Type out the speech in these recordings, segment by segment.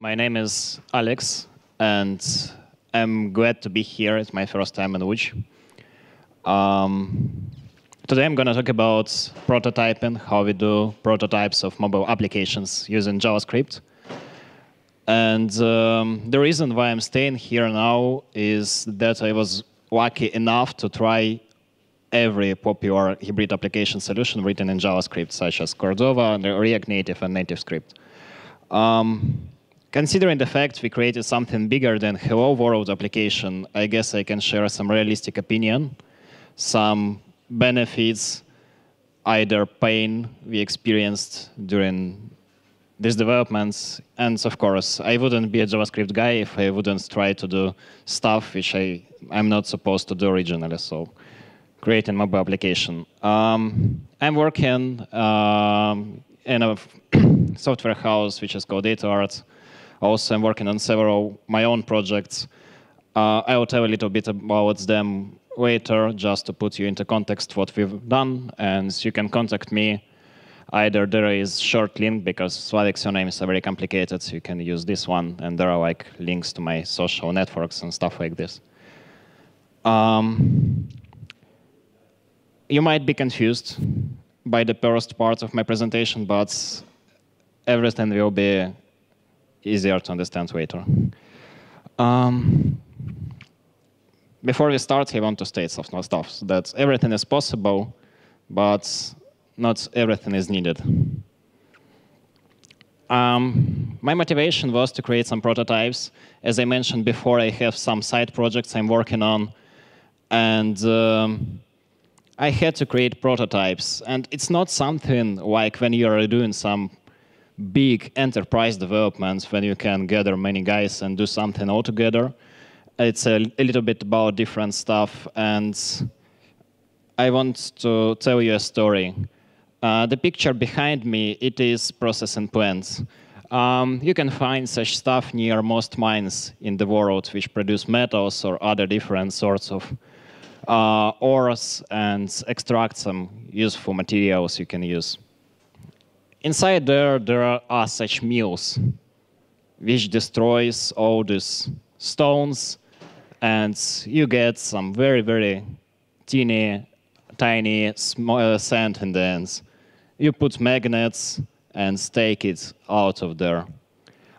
My name is Alex, and I'm glad to be here. It's my first time in Łódź. Today I'm going to talk about prototyping, how we do prototypes of mobile applications using JavaScript. And the reason why I'm staying here now is that I was lucky enough to try every popular hybrid application solution written in JavaScript, such as Cordova, React Native, and NativeScript. Considering the fact we created something bigger than Hello World application, I guess I can share some realistic opinion, some benefits, either pain we experienced during these developments. And of course, I wouldn't be a JavaScript guy if I wouldn't try to do stuff which I'm not supposed to do originally. So create a mobile application. I'm working in a software house which is called DataArt. Also, I'm working on several my own projects. I will tell a little bit about them later, just to put you into context what we've done. And you can contact me. Either there is short link, because Slavic's surnames are very complicated, so you can use this one. And there are like links to my social networks and stuff like this. You might be confused by the first part of my presentation, but everything will be easier to understand later. Before we start, I want to state some stuff, that everything is possible, but not everything is needed. My motivation was to create some prototypes. As I mentioned before, I have some side projects I'm working on, and I had to create prototypes. And it's not something like when you are doing some big enterprise developments, when you can gather many guys and do something all together. It's a little bit about different stuff, and I want to tell you a story. The picture behind me, it is processing plants. You can find such stuff near most mines in the world which produce metals or other different sorts of ores and extract some useful materials you can use. Inside there are such mills which destroys all these stones, and you get some very, very tiny small sand in the ends. You put magnets and take it out of there.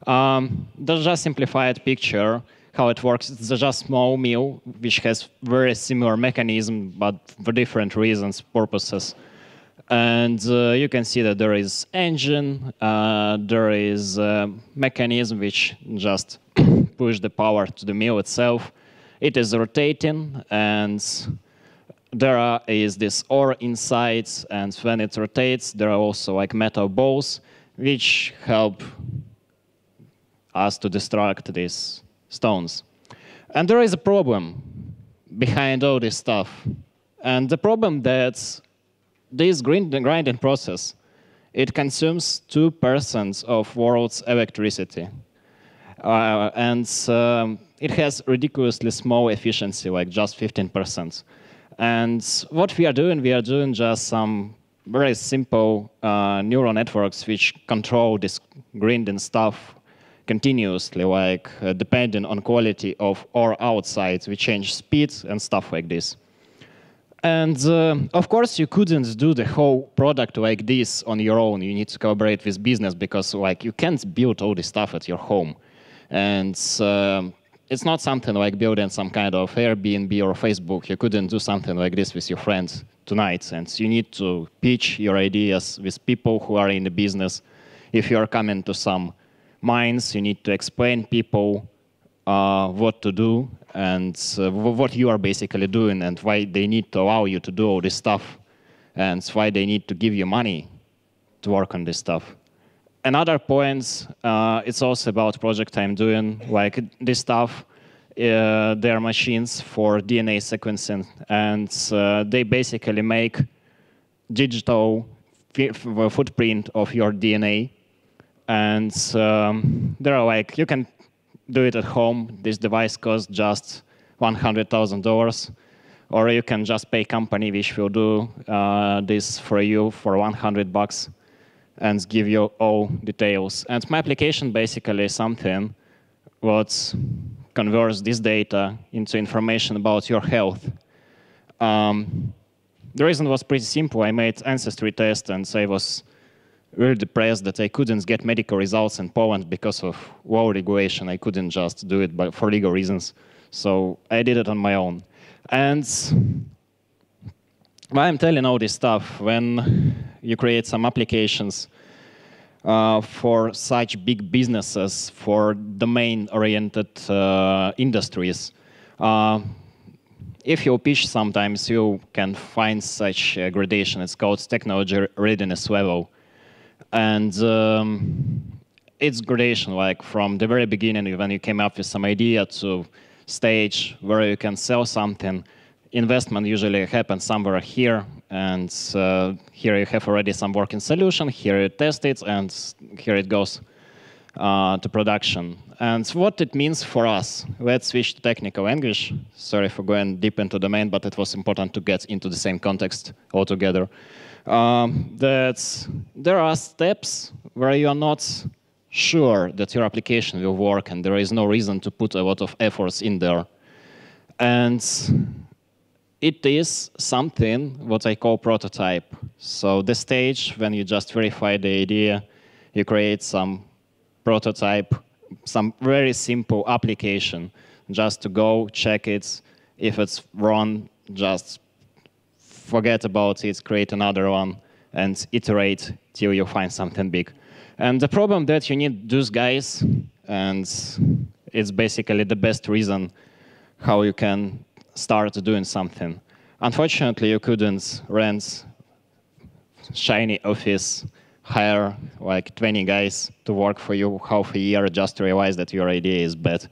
That's just a simplified picture how it works. It's just a small mill which has very similar mechanism, but for different reasons, purposes. And you can see that there is engine, there is a mechanism which just push the power to the mill itself. It is rotating, and there is this ore inside, and when it rotates, there are also like metal balls which help us to destruct these stones. And there is a problem behind all this stuff. And the problem that this grinding process, it consumes 2% of world's electricity. And it has ridiculously small efficiency, like just 15%. And what we are doing just some very simple neural networks which control this grinding stuff continuously, like depending on quality of ore outside, we change speed and stuff like this. And of course, you couldn't do the whole product like this on your own. You need to collaborate with business, because like you can't build all this stuff at your home. And it's not something like building some kind of Airbnb or Facebook. You couldn't do something like this with your friends tonight. And you need to pitch your ideas with people who are in the business. If you are coming to some mines, you need to explain people what to do and what you are basically doing, and why they need to allow you to do all this stuff, and why they need to give you money to work on this stuff. Another point, it's also about project I'm doing, like this stuff, they are machines for DNA sequencing, and they basically make digital footprint of your DNA. And there are like, you can do it at home. This device costs just $100,000. Or you can just pay company which will do this for you for $100. and give you all details. And my application basically is something what converts this data into information about your health. The reason was pretty simple. I made ancestry test, and I was really depressed that I couldn't get medical results in Poland because of law regulation. I couldn't just do it for legal reasons. So I did it on my own. And why I'm telling all this stuff, when you create some applications for such big businesses, for domain-oriented industries, if you pitch sometimes, you can find such a gradation. It's called technology readiness level. And it's gradation, like from the very beginning, when you came up with some idea to stage where you can sell something. Investment usually happens somewhere here, and here you have already some working solution, here you test it, and here it goes to production. And what it means for us, let's switch to technical English. Sorry for going deep into domain, but it was important to get into the same context altogether. That there are steps where you are not sure that your application will work, and there is no reason to put a lot of efforts in there. And it is something what I call prototype. So the stage when you just verify the idea, you create some prototype, some very simple application, just to go check it. If it's wrong, just forget about it, create another one, and iterate till you find something big. And the problem that you need those guys, and it's basically the best reason how you can start doing something. Unfortunately, you couldn't rent shiny office, hire like 20 guys to work for you half a year just to realize that your idea is bad.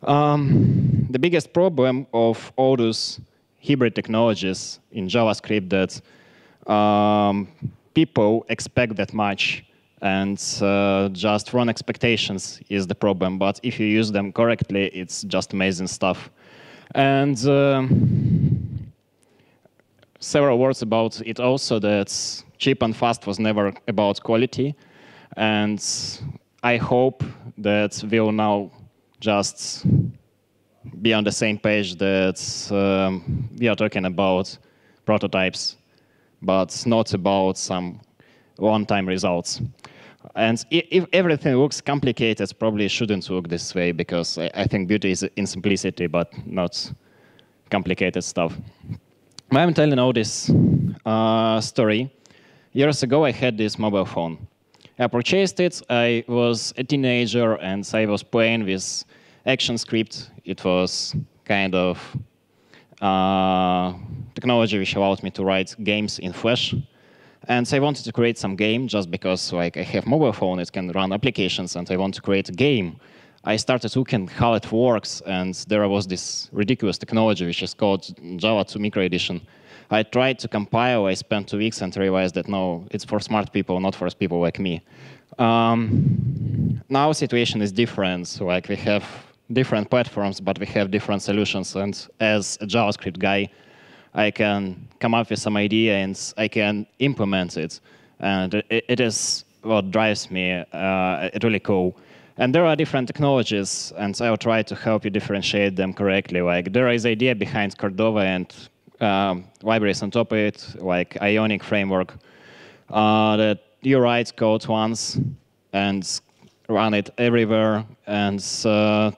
The biggest problem of all those hybrid technologies in JavaScript that people expect that much, and just wrong expectations is the problem. But if you use them correctly, it's just amazing stuff. And several words about it also, that cheap and fast was never about quality. And I hope that we'll now just be on the same page, that we are talking about prototypes, but not about some one-time results. And if everything looks complicated, probably shouldn't look this way, because I think beauty is in simplicity, but not complicated stuff. Why I'm telling all this story, years ago I had this mobile phone. I purchased it, I was a teenager, and I was playing with ActionScript. It was kind of technology which allowed me to write games in Flash. And I wanted to create some game just because like I have mobile phone, it can run applications, and I want to create a game. I started looking how it works, and there was this ridiculous technology which is called Java 2 Micro Edition. I tried to compile, I spent 2 weeks and realized that no, it's for smart people, not for people like me. Now situation is different, so like we have different platforms, but we have different solutions, and as a JavaScript guy, I can come up with some idea and I can implement it. And it is what drives me really cool. And there are different technologies, and I'll try to help you differentiate them correctly. Like there is idea behind Cordova and libraries on top of it, like Ionic framework, that you write code once and run it everywhere, and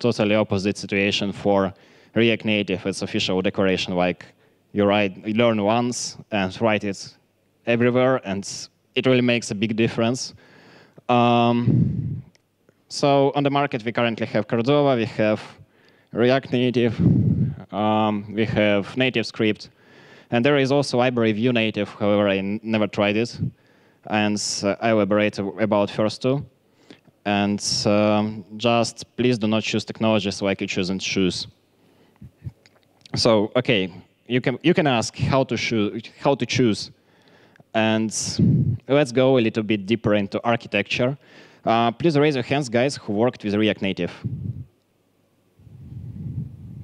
totally opposite situation for React Native. It's official declaration, like you learn once and write it everywhere, and it really makes a big difference. So on the market, we currently have Cordova, we have React Native, we have NativeScript, and there is also library Vue Native. However, I never tried it, and I will elaborate about first two. And just please do not choose technologies like you choose and choose. So okay, you can ask how to choose, and let's go a little bit deeper into architecture. Please raise your hands, guys, who worked with React Native.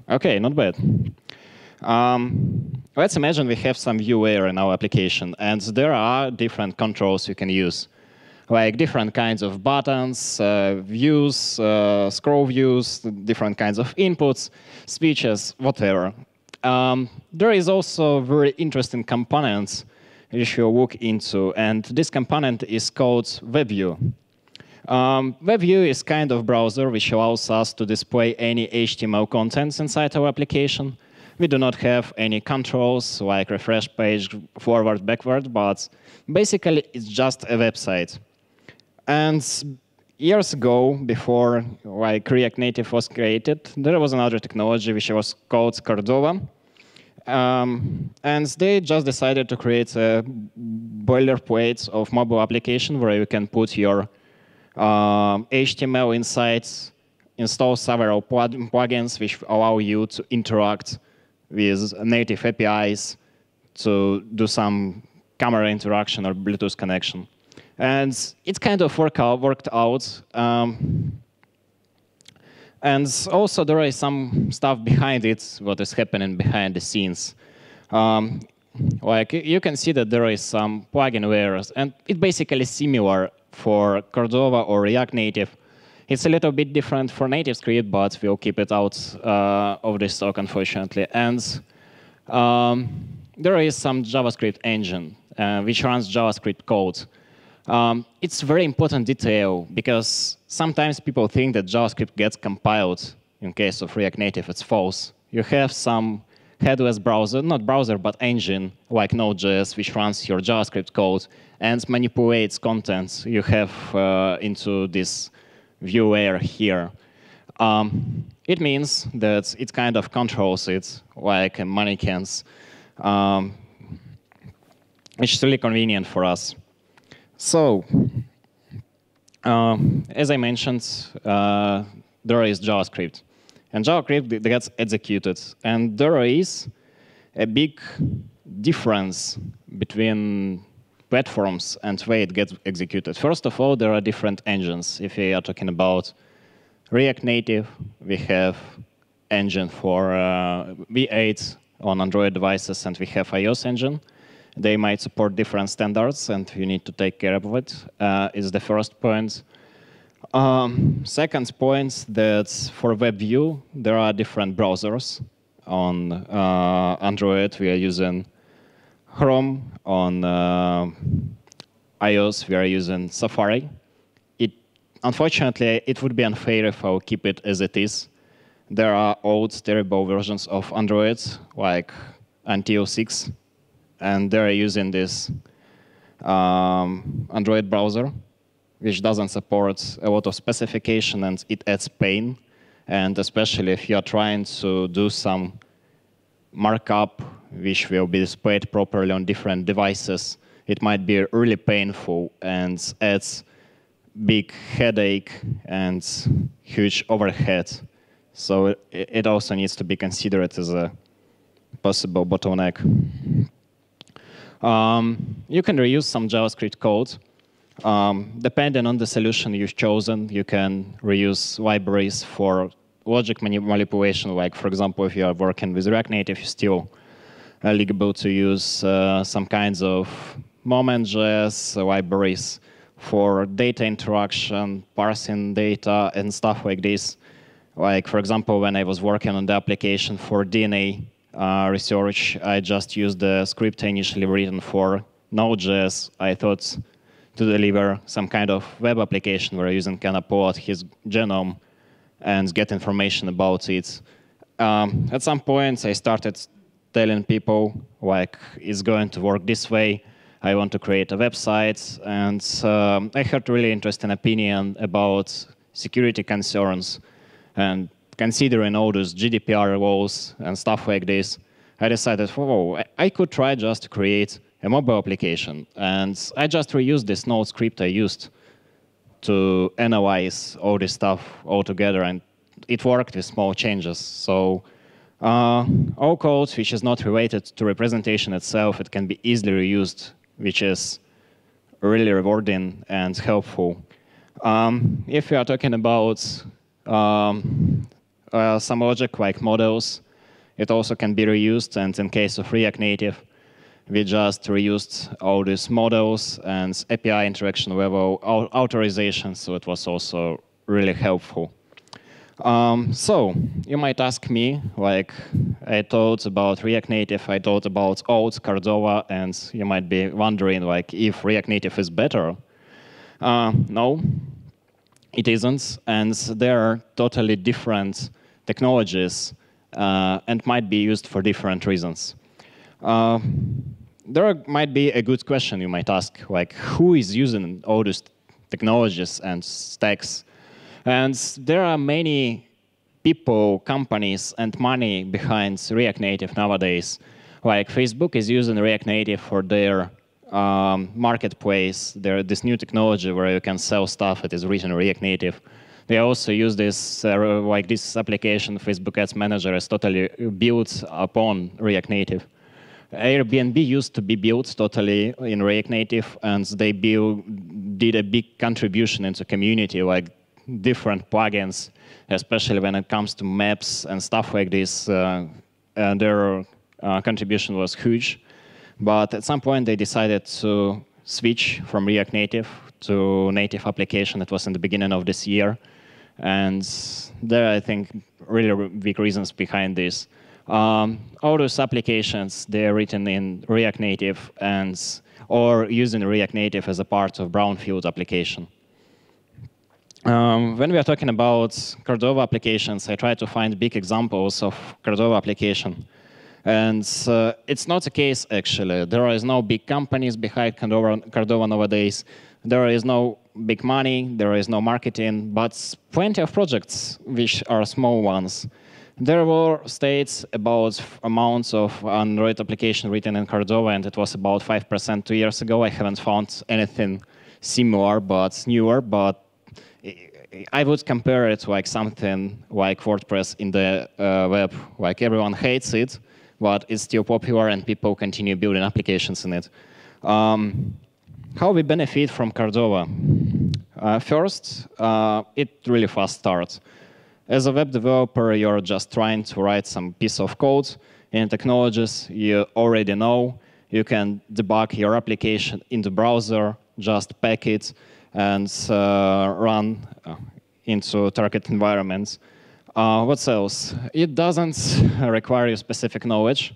Okay, not bad. Let's imagine we have some Vue layer in our application, and there are different controls you can use. like different kinds of buttons, views, scroll views, different kinds of inputs, switches, whatever. There is also very interesting components which we'll look into, and this component is called WebView. WebView is kind of browser which allows us to display any HTML contents inside our application. We do not have any controls like refresh page, forward, backward, but basically it's just a website. And years ago, before like React Native was created, there was another technology which was called Cordova. And they just decided to create a boilerplate of mobile application where you can put your HTML inside, install several plugins which allow you to interact with native APIs to do some camera interaction or Bluetooth connection. And it kind of worked out. And also there is some stuff behind it, what is happening behind the scenes. Like you can see that there is some plugin layers, and it's basically similar for Cordova or React Native. It's a little bit different for NativeScript, but we'll keep it out of this talk, unfortunately. And there is some JavaScript engine, which runs JavaScript code. It's a very important detail, because sometimes people think that JavaScript gets compiled. In case of React Native, it's false. You have some headless browser, not browser, but engine, like Node.js, which runs your JavaScript code and manipulates contents you have into this view layer here. It means that it kind of controls it like mannequins, which is really convenient for us. So, as I mentioned, there is JavaScript. And JavaScript gets executed. And there is a big difference between platforms and the way it gets executed. First of all, there are different engines. If we are talking about React Native, we have engine for V8 on Android devices, and we have iOS engine. They might support different standards, and you need to take care of it, is the first point. Second point, that for WebView, there are different browsers. On Android, we are using Chrome. On iOS, we are using Safari. Unfortunately, it would be unfair if I would keep it as it is. There are old, terrible versions of Android, like until 6, and they're using this Android browser, which doesn't support a lot of specification, and it adds pain. And especially if you're trying to do some markup, which will be displayed properly on different devices, it might be really painful and adds big headache and huge overhead. So it also needs to be considered as a possible bottleneck. You can reuse some JavaScript code. Depending on the solution you've chosen, you can reuse libraries for logic manipulation. Like, for example, if you are working with React Native, you're still eligible to use some kinds of Moment.js libraries for data interaction, parsing data, and stuff like this. Like, for example, when I was working on the application for DNA research, I just used the script initially written for Node.js. I thought to deliver some kind of web application where a user can upload his genome and get information about it. At some point, I started telling people, like, it's going to work this way. I want to create a website. And I heard really interesting opinion about security concerns. And considering all those GDPR laws and stuff like this, I decided, oh, I could try just to create a mobile application. And I just reused this Node script I used to analyze all this stuff all together, and it worked with small changes. So all code which is not related to representation itself, it can be easily reused, which is really rewarding and helpful. If we are talking about some logic like models, it also can be reused. And in case of React Native, We just reused all these models and API interaction level authorizations, so it was also really helpful. So you might ask me, like, I thought about React Native, I thought about old Cordova, and you might be wondering, like, if React Native is better. No, it isn't, and there are totally different technologies and might be used for different reasons. There might be a good question you might ask, like, who is using all these technologies and stacks? And there are many people, companies, and money behind React Native nowadays. Like Facebook is using React Native for their marketplace, this new technology where you can sell stuff that is written in React Native. They also use this, like this application, Facebook Ads Manager, is totally built upon React Native. Airbnb used to be built totally in React Native, and they did a big contribution into community, like different plugins, especially when it comes to maps and stuff like this. And their contribution was huge. But at some point, they decided to switch from React Native to native application. It was in the beginning of this year. And there are, I think, really big reasons behind this. All those applications, they're written in React Native or using React Native as a part of brownfield application. When we are talking about Cordova applications, I try to find big examples of Cordova application. And it's not the case, actually. There is no big companies behind Cordova nowadays. There is no big money. There is no marketing. But plenty of projects, which are small ones. There were states about amounts of Android application written in Cordova, and it was about 5% 2 years ago. I haven't found anything similar but newer. But I would compare it to like something like WordPress in the web. Like everyone hates it, but it's still popular and people continue building applications in it. How we benefit from Cordova? First, it really fast starts. As a web developer, you're just trying to write some piece of code in technologies you already know. You can debug your application in the browser, just pack it, and run into target environments. What else? It doesn't require you specific knowledge.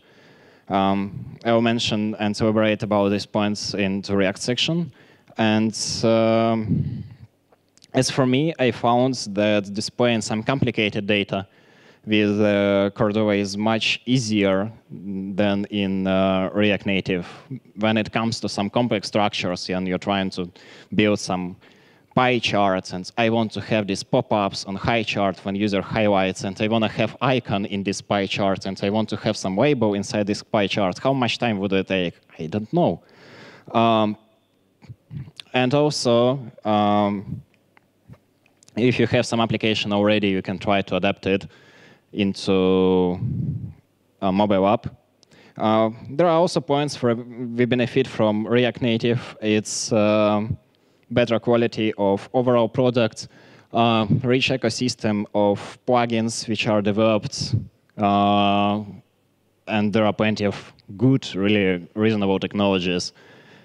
I will mention and elaborate about these points in the React section. And as for me, I found that displaying some complicated data with Cordova is much easier than in React Native. When it comes to some complex structures and you're trying to build some pie charts, and I want to have these pop-ups on high chart when user highlights, and I want to have icon in this pie chart, and I want to have some label inside this pie chart. How much time would it take? I don't know. And also, if you have some application already, you can try to adapt it into a mobile app. There are also points where we benefit from React Native. It's better quality of overall product, rich ecosystem of plugins which are developed, and there are plenty of good, really reasonable technologies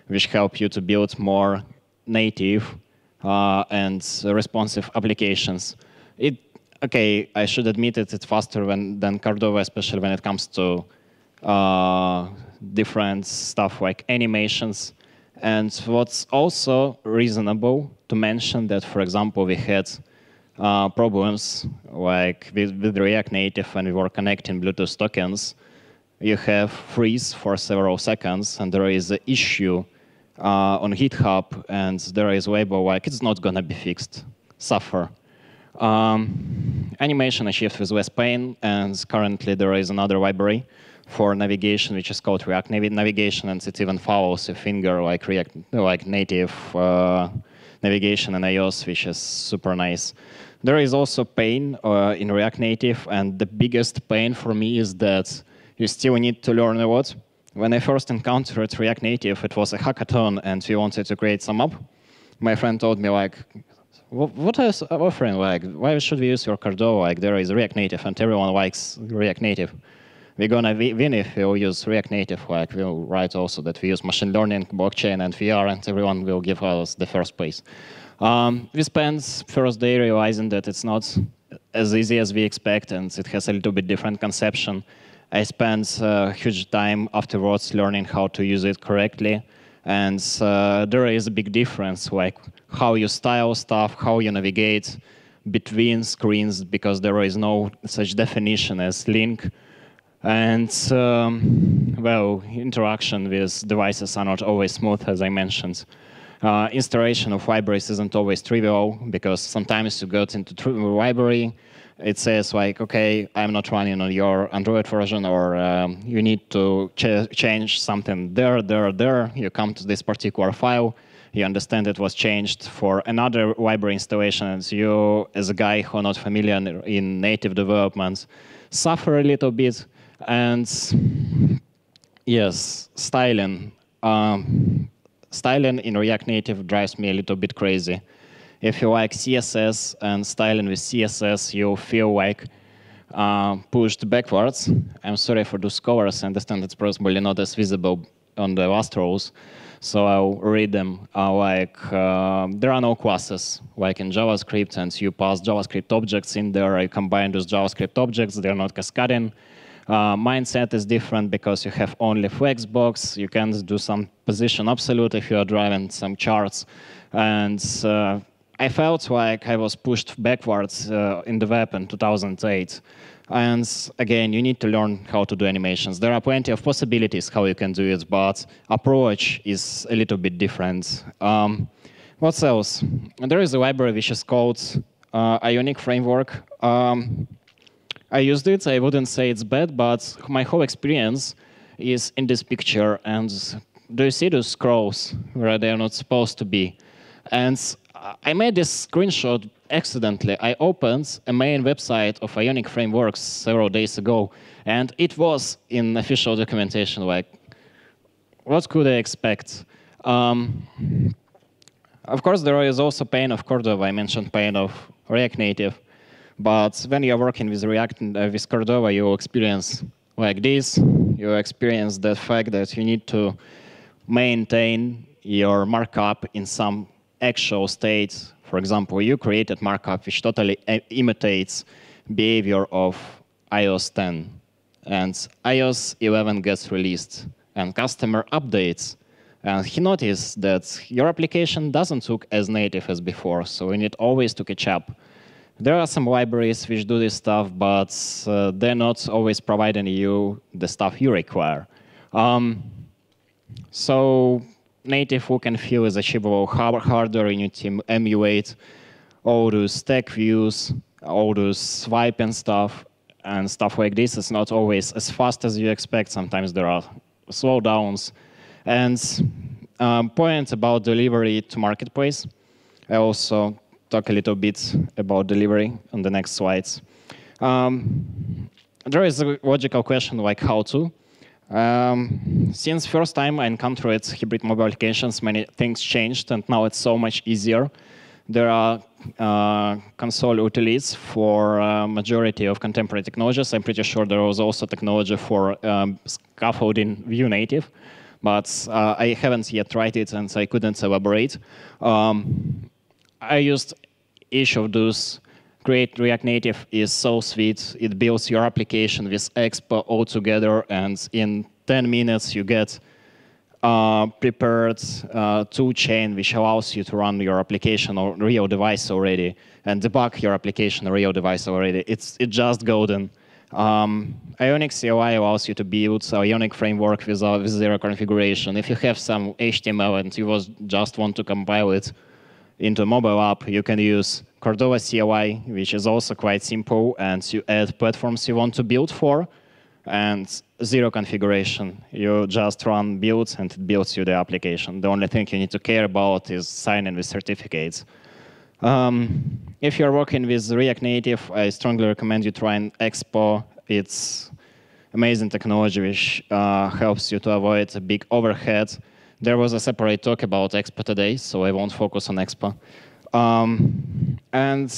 which help you to build more native and responsive applications. Okay, I should admit it's faster than Cordova, especially when it comes to different stuff like animations. And what's also reasonable to mention that, for example, we had problems like with React Native when we were connecting Bluetooth tokens. You have freeze for several seconds, and there is an issue on GitHub, and there is label like it's not going to be fixed, suffer. Animation achieved with less pain, and currently there is another library for navigation, which is called React Navigation, and it even follows a finger like native navigation in iOS, which is super nice. There is also pain in React Native, and the biggest pain for me is that you still need to learn a lot. When I first encountered React Native, it was a hackathon, and we wanted to create some app. My friend told me, like, what is offering? Like, why should we use your Cordova? Like, there is React Native, and everyone likes React Native. we're gonna win if we use React Native. Like we'll write also that we use machine learning, blockchain, and VR, and everyone will give us the first place. We spent first day realizing that it's not as easy as we expect, and it has a little bit different conception. I spent huge time afterwards learning how to use it correctly, and there is a big difference, like how you style stuff, how you navigate between screens, because there is no such definition as link. And well, interaction with devices are not always smooth, as I mentioned. Installation of libraries isn't always trivial, because sometimes you get into library, it says like, okay, I'm not running on your Android version, or you need to change something there. You come to this particular file, you understand it was changed for another library installation, and you, as a guy who is not familiar in native development, suffer a little bit. And yes, styling. Styling in React Native drives me a little bit crazy. If you like CSS and styling with CSS, you feel like pushed backwards. I'm sorry for those colors. I understand it's probably not as visible on the last rows, so I'll read them. There are no classes, like in JavaScript, and you pass JavaScript objects in there. I combine those JavaScript objects. They're not cascading. Mindset is different because you have only flexbox. You can do some position absolute if you are driving some charts. And I felt like I was pushed backwards in the web in 2008. And again, you need to learn how to do animations. There are plenty of possibilities how you can do it, but approach is a little bit different. What else? There is a library which is called Ionic Framework. I used it. I wouldn't say it's bad, but my whole experience is in this picture. And do you see those scrolls where they are not supposed to be? And I made this screenshot accidentally. I opened a main website of Ionic Frameworks several days ago, and it was in official documentation. Like, what could I expect? Of course, there is also pain of Cordova. I mentioned pain of React Native. But when you're working with React with Cordova, you experience like this. You experience the fact that you need to maintain your markup in some actual state. For example, you created markup which totally imitates behavior of iOS 10. And iOS 11 gets released, and customer updates. And he noticed that your application doesn't look as native as before, so you need always to catch up. There are some libraries which do this stuff, but they're not always providing you the stuff you require. So native look and feel is achievable harder. You need to emulate all those stack views, all those swipe and stuff like this. It's not always as fast as you expect. Sometimes there are slowdowns. And point about delivery to marketplace. I also talk a little bit about delivery on the next slides. There is a logical question like how to. Since first time I encountered hybrid mobile applications, many things changed, and now it's so much easier. There are console utilities for majority of contemporary technologies. I'm pretty sure there was also technology for scaffolding Vue native, but I haven't yet tried it, and I couldn't elaborate. I used each of those. Create React Native is so sweet. It builds your application with Expo all together, and in 10 minutes you get prepared toolchain which allows you to run your application on real device already and debug your application on real device already. It's just golden. Ionic CLI allows you to build Ionic framework with zero configuration. If you have some HTML and you just want to compile it into a mobile app, you can use Cordova CLI, which is also quite simple, and you add platforms you want to build for, and zero configuration. You just run builds, and it builds you the application. The only thing you need to care about is signing with certificates. If you're working with React Native, I strongly recommend you trying Expo. It's amazing technology which helps you to avoid a big overhead. There was a separate talk about Expo today, so I won't focus on Expo. And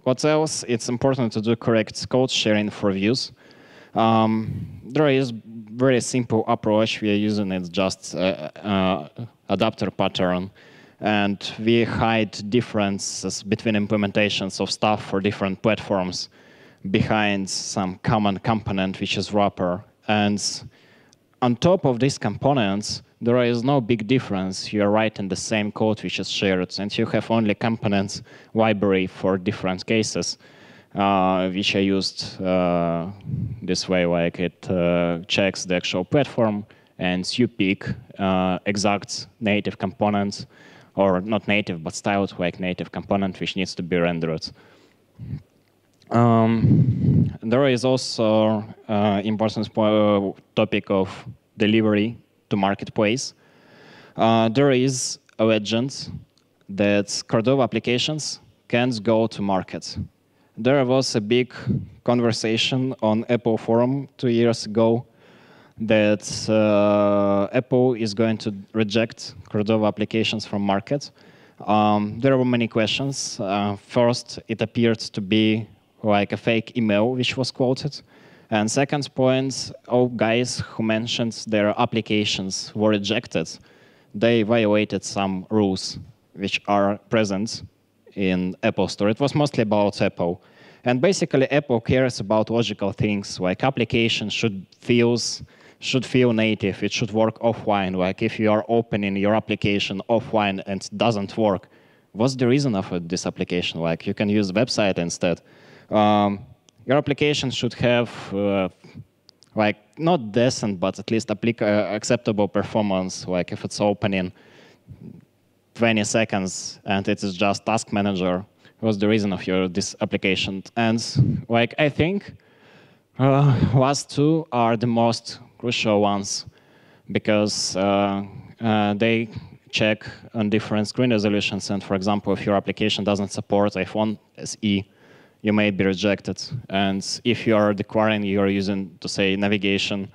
what else? It's important to do correct code sharing for views. there is very simple approach we are using. It's just adapter pattern. And we hide differences between implementations of stuff for different platforms behind some common component, which is wrapper. And on top of these components, there is no big difference. You are writing the same code which is shared, and you have only components library for different cases, which are used this way, like it checks the actual platform, and you pick exact native components, or not native, but styled like native component, which needs to be rendered. There is also important topic of delivery to marketplace. There is a legend that Cordova applications can't go to market. There was a big conversation on Apple forum 2 years ago that Apple is going to reject Cordova applications from market. There were many questions. First, it appeared to be like a fake email which was quoted. And second point, all guys who mentioned their applications were rejected. They violated some rules which are present in Apple Store. It was mostly about Apple. And basically, Apple cares about logical things, like application should feel native. It should work offline. Like if you are opening your application offline and it doesn't work, what's the reason of this application? Like you can use website instead. Your application should have like not decent, but at least acceptable performance. Like if it's opening 20 seconds and it is just task manager, what's the reason of this application? And like I think last two are the most crucial ones because they check on different screen resolutions. And for example, if your application doesn't support iPhone SE, you may be rejected. And if you are requiring, you are using, to say, navigation,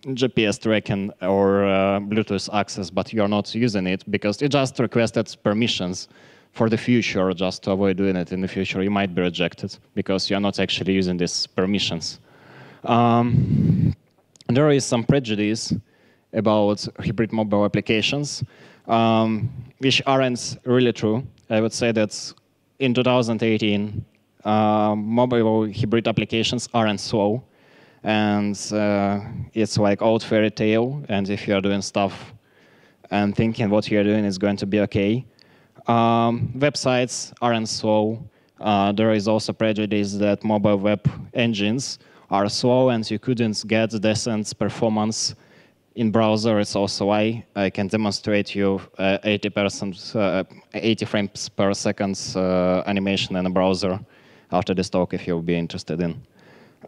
GPS tracking, or Bluetooth access, but you are not using it because you just requested permissions for the future, just to avoid doing it in the future, you might be rejected because you are not actually using these permissions. There is some prejudice about hybrid mobile applications, which aren't really true. I would say that in 2018, mobile hybrid applications aren't slow, and it's like old fairy tale. And if you are doing stuff and thinking what you are doing is going to be okay, websites aren't slow. There is also prejudice that mobile web engines are slow, and you couldn't get decent performance in browser. It's also why I can demonstrate you 80 frames per second animation in a browser after this talk if you'll be interested in.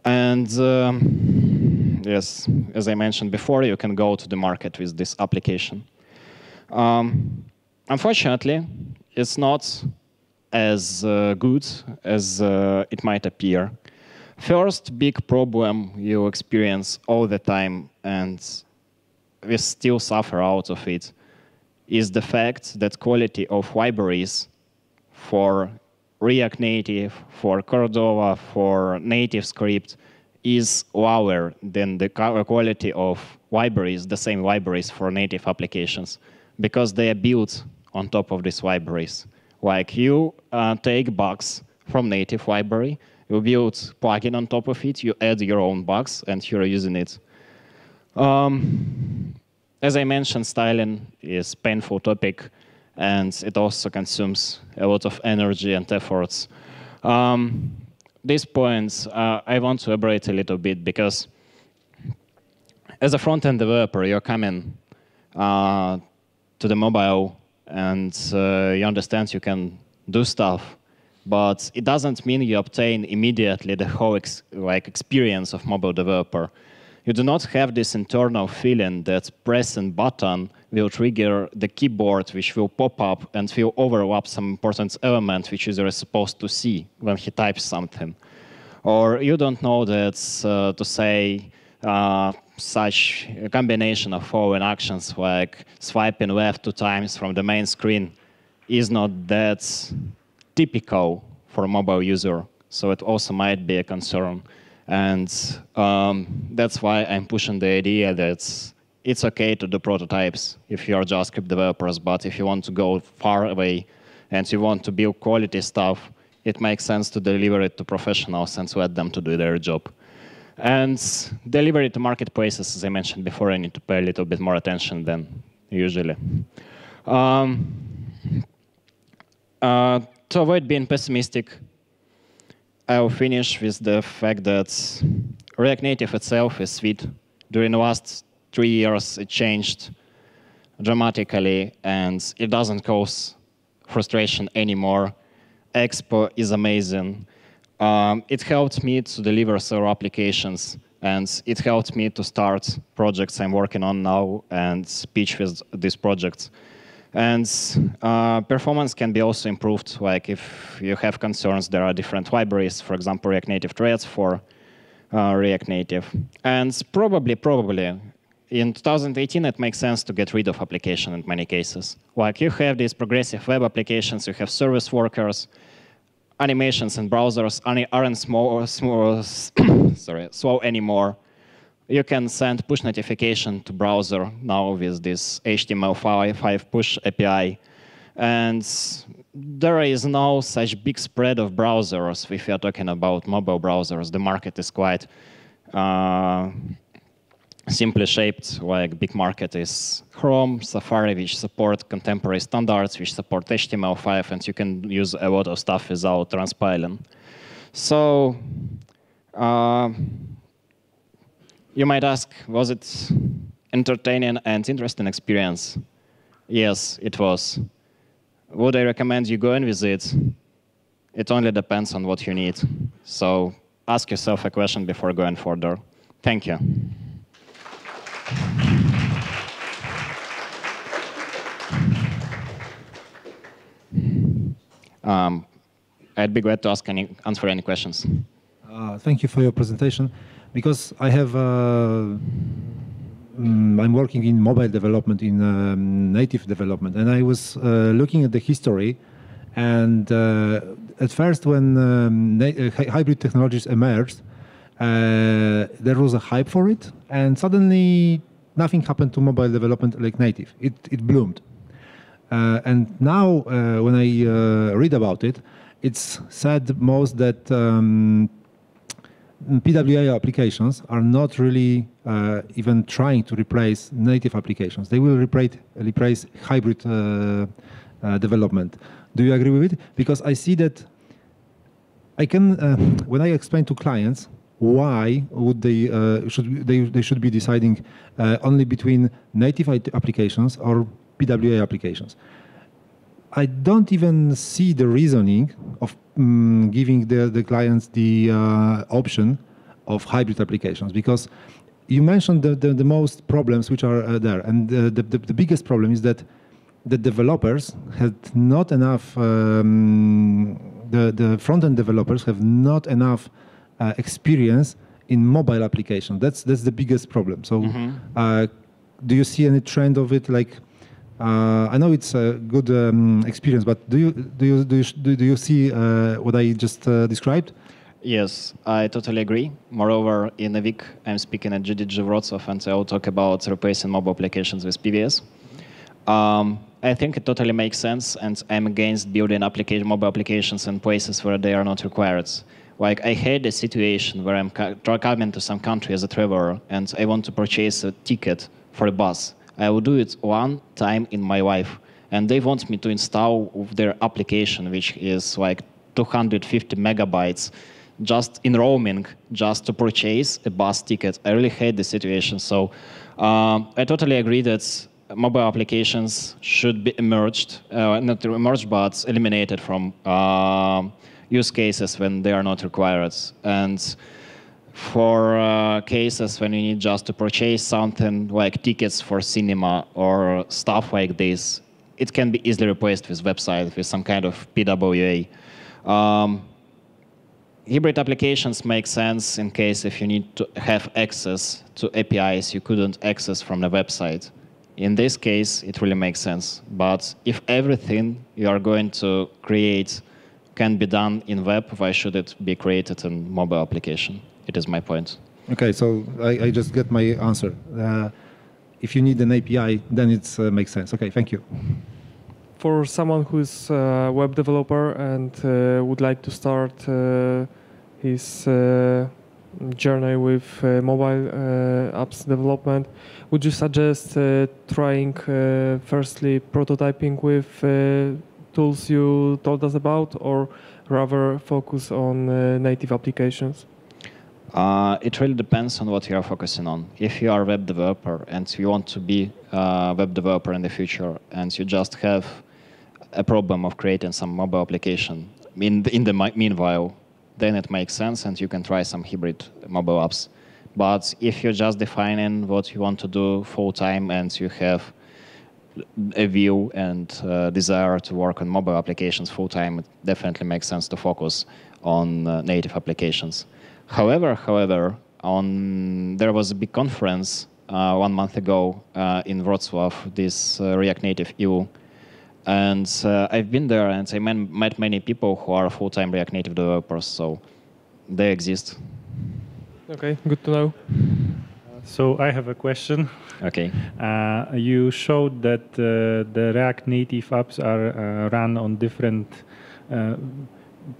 And yes, as I mentioned before, you can go to the market with this application. Unfortunately, it's not as good as it might appear. First big problem you experience all the time, and we still suffer out of it, is the fact that quality of libraries for React Native, for Cordova, for native script is lower than the quality of libraries, the same libraries for native applications, because they are built on top of these libraries. Like you take bugs from native library, you build plugin on top of it, you add your own bugs, and you're using it. As I mentioned, styling is a painful topic, and it also consumes a lot of energy and efforts. These points I want to elaborate a little bit, because as a front-end developer, you're coming to the mobile, and you understand you can do stuff, but it doesn't mean you obtain immediately the whole experience of mobile developer. You do not have this internal feeling that pressing button will trigger the keyboard, which will pop up and will overlap some important element which user is supposed to see when he types something. Or you don't know that, to say, such a combination of following actions like swiping left 2 times from the main screen is not that typical for a mobile user. So it also might be a concern. And that's why I'm pushing the idea that it's okay to do prototypes if you're JavaScript developers, but if you want to go far away and you want to build quality stuff, it makes sense to deliver it to professionals and to let them to do their job. And deliver it to marketplaces, as I mentioned before, I need to pay a little bit more attention than usually. To avoid being pessimistic, I'll finish with the fact that React Native itself is sweet. During the last 3 years, it changed dramatically, and it doesn't cause frustration anymore. Expo is amazing. It helped me to deliver several applications, and it helped me to start projects I'm working on now and pitch with these projects. And performance can be also improved. Like if you have concerns, there are different libraries, for example, React Native threads for React Native. And probably, in 2018, it makes sense to get rid of application in many cases. Like you have these progressive web applications, you have service workers, animations and browsers aren't slow anymore. You can send push notification to browser now with this HTML5 push API. And there is no such big spread of browsers if you're talking about mobile browsers. The market is quite simply shaped. Like big market is Chrome, Safari, which support contemporary standards, which support HTML5, and you can use a lot of stuff without transpiling. So you might ask, was it entertaining and interesting experience? Yes, it was. Would I recommend you going with it? It only depends on what you need. So ask yourself a question before going further. Thank you. I'd be glad to answer any questions. Thank you for your presentation. Because I have, I'm working in mobile development, in native development, and I was looking at the history. And at first, when hybrid technologies emerged, there was a hype for it, and suddenly nothing happened to mobile development like native. It bloomed. And now, when I read about it, it's said most that PWA applications are not really even trying to replace native applications. They will replace hybrid development. Do you agree with it? Because I see that I can, when I explain to clients why would they should be deciding only between native applications or PWA applications. I don't even see the reasoning of giving the clients the option of hybrid applications, because you mentioned the most problems which are there, and the biggest problem is that the developers had not enough, the front-end developers have not enough experience in mobile application. That's the biggest problem. So do you see any trend of it? Like, I know it's a good experience, but do you see what I just described? Yes, I totally agree. Moreover, in a week, I'm speaking at GDG Wrocław, and I'll talk about replacing mobile applications with PVS. I think it totally makes sense, and I'm against building mobile applications in places where they are not required. Like, I had a situation where I'm coming to some country as a traveler, and I want to purchase a ticket for a bus. I will do it one time in my life, and they want me to install their application, which is like 250 megabytes, just in roaming, just to purchase a bus ticket. I really hate the situation. So I totally agree that mobile applications should be not emerged, but eliminated from use cases when they are not required. And for cases when you need just to purchase something like tickets for cinema or stuff like this, it can be easily replaced with website, with some kind of PWA. Hybrid applications make sense in case if you need to have access to APIs you couldn't access from the website. In this case, it really makes sense. But if everything you are going to create can be done in web, why should it be created in mobile application? It is my point. Okay, so I just get my answer. If you need an API, then it makes sense. Okay, thank you. For someone who's a web developer and would like to start his journey with mobile apps development, would you suggest trying firstly prototyping with tools you told us about, or rather focus on native applications? It really depends on what you are focusing on. If you are a web developer and you want to be a web developer in the future and you just have a problem of creating some mobile application in the meanwhile, then it makes sense and you can try some hybrid mobile apps. But if you're just defining what you want to do full-time and you have a view and desire to work on mobile applications full-time, it definitely makes sense to focus on native applications. However, there was a big conference 1 month ago in Wrocław, this React Native EU, and I've been there and I met many people who are full-time React Native developers, so they exist. Okay, good to know. So I have a question. Okay. You showed that the React Native apps are run on different.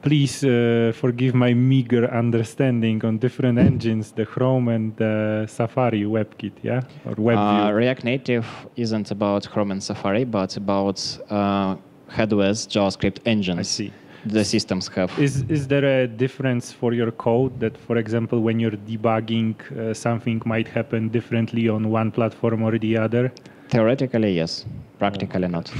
Please forgive my meager understanding on different engines, the Chrome and the Safari WebKit, yeah, or WebView. React Native isn't about Chrome and Safari, but about headless JavaScript engines. I see. The systems have. Is there a difference for your code that, for example, when you're debugging, something might happen differently on one platform or the other? Theoretically, yes. Practically not.